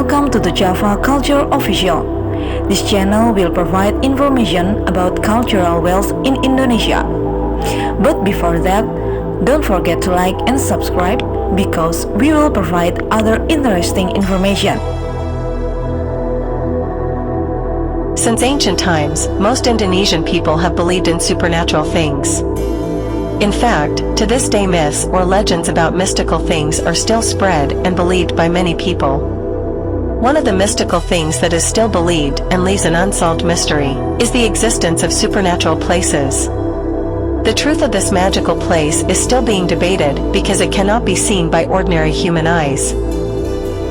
Welcome to the Java Culture Official. This channel will provide information about cultural wealth in Indonesia. But before that, don't forget to like and subscribe because we will provide other interesting information. Since ancient times, most Indonesian people have believed in supernatural things. In fact, to this day myths or legends about mystical things are still spread and believed by many people. One of the mystical things that is still believed and leaves an unsolved mystery is the existence of supernatural places. The truth of this magical place is still being debated because it cannot be seen by ordinary human eyes.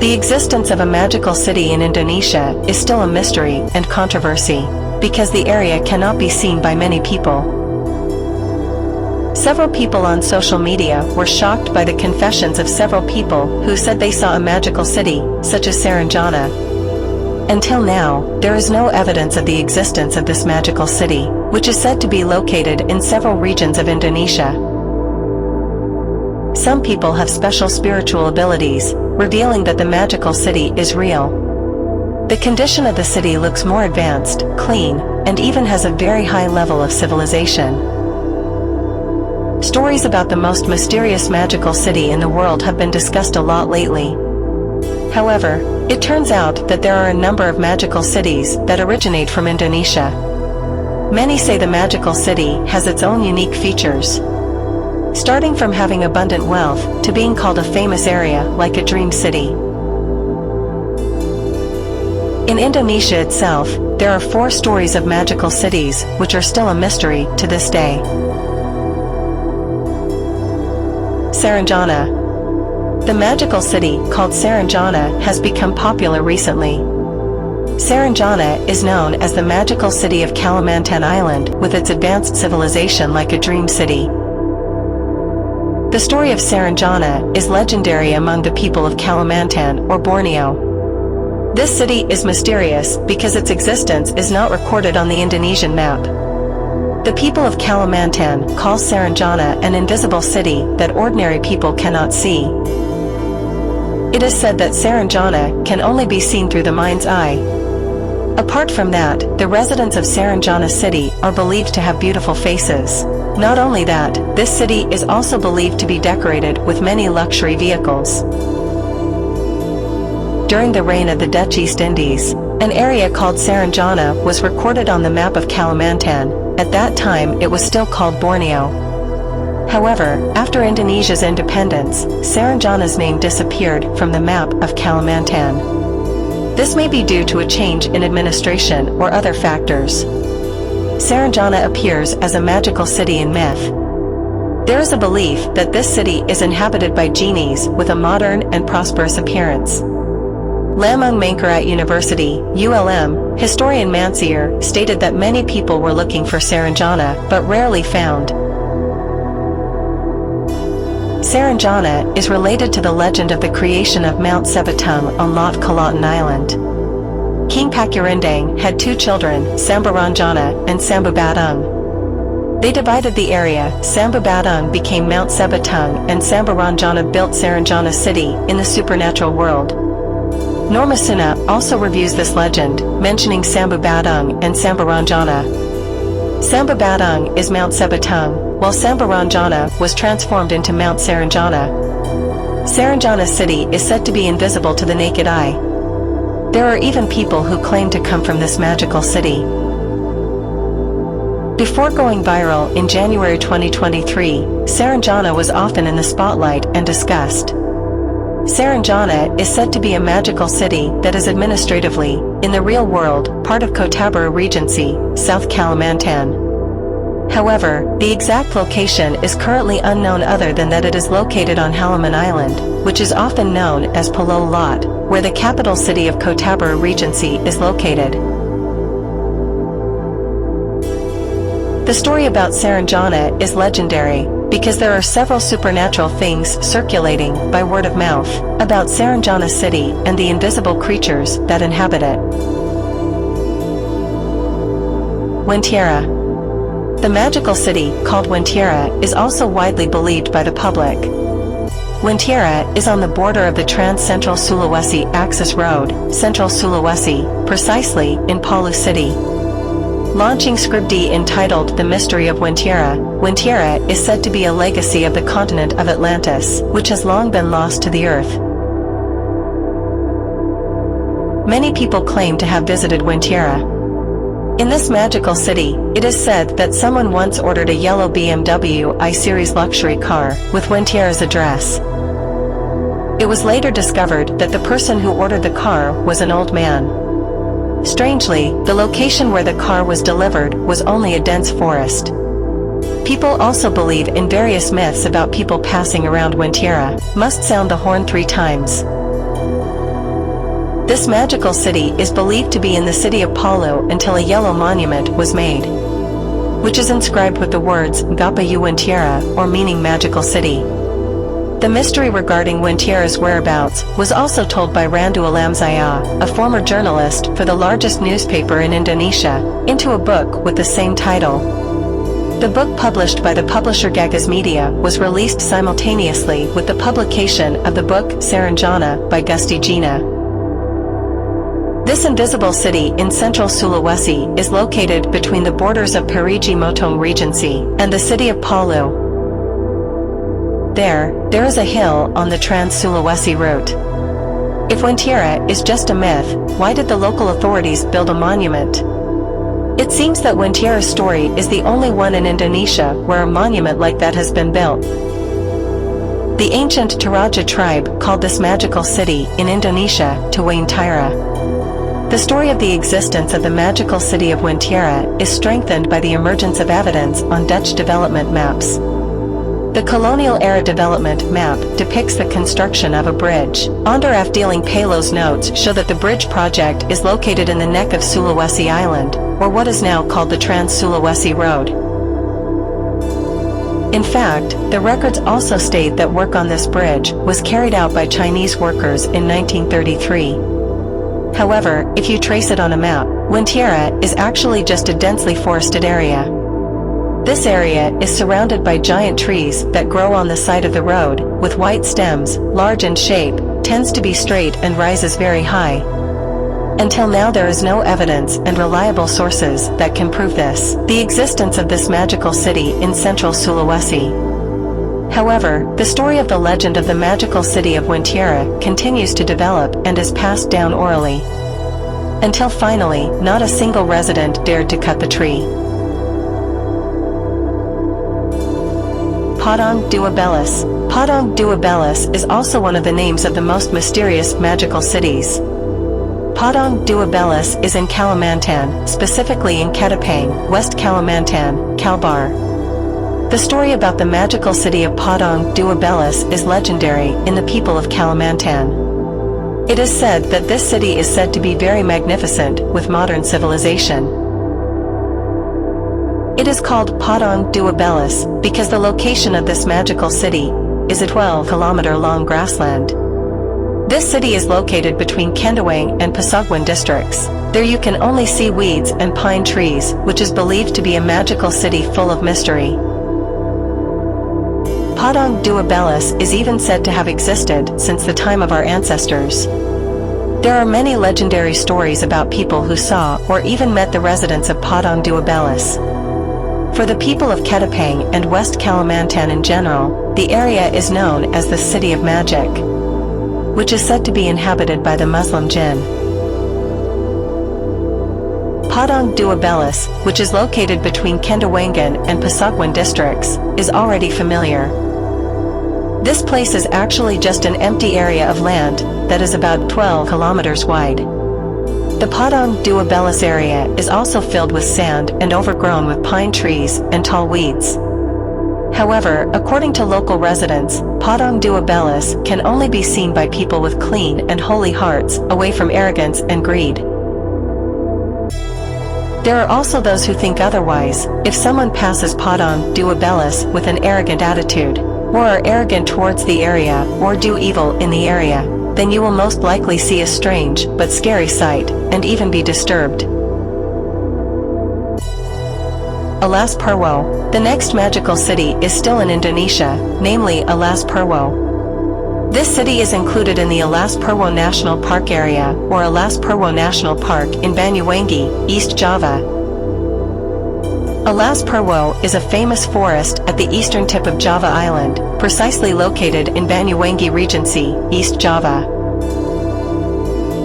The existence of a magical city in Indonesia is still a mystery and controversy because the area cannot be seen by many people. Several people on social media were shocked by the confessions of several people who said they saw a magical city, such as Saranjana. Until now, there is no evidence of the existence of this magical city, which is said to be located in several regions of Indonesia. Some people have special spiritual abilities, revealing that the magical city is real. The condition of the city looks more advanced, clean, and even has a very high level of civilization. Stories about the most mysterious magical city in the world have been discussed a lot lately. However, it turns out that there are a number of magical cities that originate from Indonesia. Many say the magical city has its own unique features, starting from having abundant wealth to being called a famous area like a dream city. In Indonesia itself, there are 4 stories of magical cities which are still a mystery to this day. Saranjana. The magical city called Saranjana has become popular recently. Saranjana is known as the magical city of Kalimantan Island with its advanced civilization like a dream city. The story of Saranjana is legendary among the people of Kalimantan or Borneo. This city is mysterious because its existence is not recorded on the Indonesian map. The people of Kalimantan call Saranjana an invisible city that ordinary people cannot see. It is said that Saranjana can only be seen through the mind's eye. Apart from that, the residents of Saranjana city are believed to have beautiful faces. Not only that, this city is also believed to be decorated with many luxury vehicles. During the reign of the Dutch East Indies, an area called Saranjana was recorded on the map of Kalimantan. At that time it was still called Borneo. However, after Indonesia's independence, Saranjana's name disappeared from the map of Kalimantan. This may be due to a change in administration or other factors. Saranjana appears as a magical city in myth. There is a belief that this city is inhabited by genies with a modern and prosperous appearance. Lambung Mangkurat University, ULM, historian Mansier stated that many people were looking for Saranjana but rarely found. Saranjana is related to the legend of the creation of Mount Sebatung on Lot Kalaten Island. King Pakurindang had 2 children, Sambaranjana and Sambubatung. They divided the area. Sambubatung became Mount Sebatung and Sambaranjana built Saranjana city in the supernatural world. Normasuna also reviews this legend, mentioning Sambubatung and Sambaranjana. Sambubatung is Mount Sebatung, while Sambaranjana was transformed into Mount Saranjana. Saranjana city is said to be invisible to the naked eye. There are even people who claim to come from this magical city. Before going viral in January 2023, Saranjana was often in the spotlight and discussed. Saranjana is said to be a magical city that is administratively, in the real world, part of Kotabura Regency, South Kalimantan. However, the exact location is currently unknown other than that it is located on Halaman Island, which is often known as Pulau Lot, where the capital city of Kotabura Regency is located. The story about Saranjana is legendary because there are several supernatural things circulating by word of mouth about Saranjana city and the invisible creatures that inhabit it. Wentira. The magical city called Wentira is also widely believed by the public. Wentira is on the border of the Trans-Central Sulawesi Axis Road, Central Sulawesi, precisely in Palu City. Launching Scripty entitled The Mystery of Wentira, Wentira is said to be a legacy of the continent of Atlantis, which has long been lost to the earth. Many people claim to have visited Wentira. In this magical city, it is said that someone once ordered a yellow BMW I-Series luxury car with Wentira's address. It was later discovered that the person who ordered the car was an old man. Strangely, the location where the car was delivered was only a dense forest. People also believe in various myths about people passing around Wentira, must sound the horn 3 times. This magical city is believed to be in the city of Palu until a yellow monument was made, which is inscribed with the words Gapayu Wentira, or meaning magical city. The mystery regarding Wentira's whereabouts was also told by Randu Alamzaya, a former journalist for the largest newspaper in Indonesia, into a book with the same title. The book, published by the publisher Gagas Media, was released simultaneously with the publication of the book Saranjana by Gusti Gina. This invisible city in central Sulawesi is located between the borders of Parigi Motong Regency and the city of Palu. There is a hill on the Trans-Sulawesi route. If Wentira is just a myth, why did the local authorities build a monument? It seems that Wentira's story is the only one in Indonesia where a monument like that has been built. The ancient Toraja tribe called this magical city in Indonesia Wentira. The story of the existence of the magical city of Wentira is strengthened by the emergence of evidence on Dutch development maps. The colonial-era development map depicts the construction of a bridge. Onder afdeling Palo's notes show that the bridge project is located in the neck of Sulawesi Island, or what is now called the Trans-Sulawesi Road. In fact, the records also state that work on this bridge was carried out by Chinese workers in 1933. However, if you trace it on a map, Wentira is actually just a densely forested area. This area is surrounded by giant trees that grow on the side of the road, with white stems, large in shape, tends to be straight and rises very high. Until now there is no evidence and reliable sources that can prove this, the existence of this magical city in central Sulawesi. However, the story of the legend of the magical city of Wentira continues to develop and is passed down orally. Until finally, not a single resident dared to cut the tree. Padang Dua Belas. Padang Dua Belas is also one of the names of the most mysterious magical cities. Padang Dua Belas is in Kalimantan, specifically in Ketapang, West Kalimantan, Kalbar. The story about the magical city of Padang Dua Belas is legendary in the people of Kalimantan. It is said that this city is said to be very magnificent with modern civilization. It is called Padang Dua Belas because the location of this magical city is a 12-kilometer-long grassland. This city is located between Kendawang and Pasugwan districts. There you can only see weeds and pine trees, which is believed to be a magical city full of mystery. Padang Dua Belas is even said to have existed since the time of our ancestors. There are many legendary stories about people who saw or even met the residents of Padang Dua Belas. For the people of Ketapang and West Kalimantan in general, the area is known as the City of Magic, which is said to be inhabited by the Muslim jinn. Padang Dua Belas, which is located between Kendawangan and Pasugwan districts, is already familiar. This place is actually just an empty area of land that is about 12 kilometers wide. The Padang Dua Belas area is also filled with sand and overgrown with pine trees and tall weeds. However, according to local residents, Padang Dua Belas can only be seen by people with clean and holy hearts, away from arrogance and greed. There are also those who think otherwise. If someone passes Padang Dua Belas with an arrogant attitude, or are arrogant towards the area, or do evil in the area, then you will most likely see a strange but scary sight, and even be disturbed. Alas Purwo. The next magical city is still in Indonesia, namely Alas Purwo. This city is included in the Alas Purwo National Park area, or Alas Purwo National Park in Banyuwangi, East Java. Alas Purwo is a famous forest at the eastern tip of Java Island, precisely located in Banyuwangi Regency, East Java.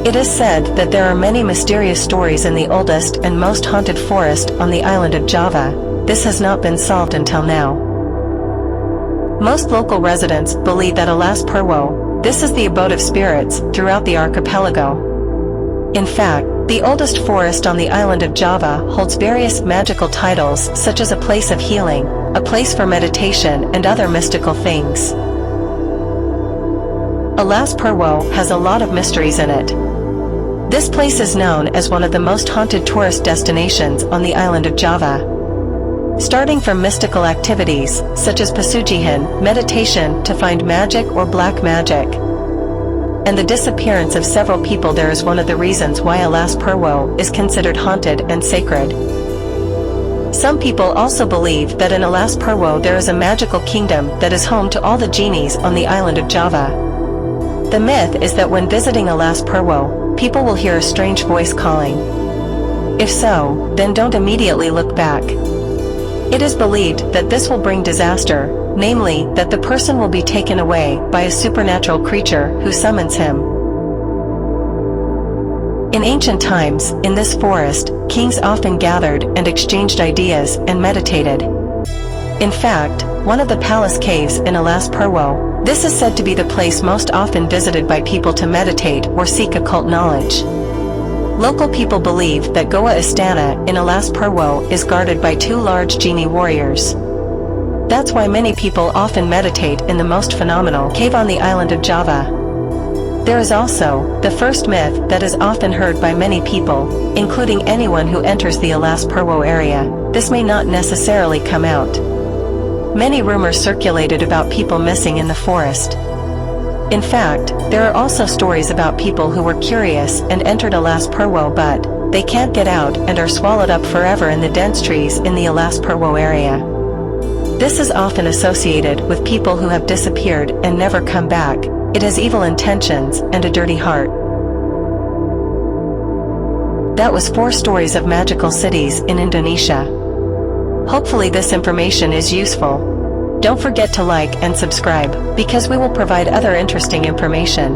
It is said that there are many mysterious stories in the oldest and most haunted forest on the island of Java. This has not been solved until now. Most local residents believe that Alas Purwo, this is the abode of spirits throughout the archipelago. In fact, the oldest forest on the island of Java holds various magical titles such as a place of healing, a place for meditation and other mystical things. Alas Purwo has a lot of mysteries in it. This place is known as one of the most haunted tourist destinations on the island of Java. Starting from mystical activities, such as pasugihan, meditation to find magic or black magic, and the disappearance of several people, there is one of the reasons why Alas Purwo is considered haunted and sacred. Some people also believe that in Alas Purwo there is a magical kingdom that is home to all the genies on the island of Java. The myth is that when visiting Alas Purwo, people will hear a strange voice calling. If so, then don't immediately look back. It is believed that this will bring disaster, namely, that the person will be taken away by a supernatural creature who summons him. In ancient times, in this forest, kings often gathered and exchanged ideas and meditated. In fact, one of the palace caves in Alas Purwo, this is said to be the place most often visited by people to meditate or seek occult knowledge. Local people believe that Goa Istana in Alas Purwo is guarded by two large genie warriors. That's why many people often meditate in the most phenomenal cave on the island of Java. There is also the first myth that is often heard by many people, including anyone who enters the Alas Purwo area. This may not necessarily come out. Many rumors circulated about people missing in the forest. In fact, there are also stories about people who were curious and entered Alas Purwo but they can't get out and are swallowed up forever in the dense trees in the Alas Purwo area. This is often associated with people who have disappeared and never come back. It has evil intentions and a dirty heart. That was 4 stories of magical cities in Indonesia. Hopefully this information is useful. Don't forget to like and subscribe, because we will provide other interesting information.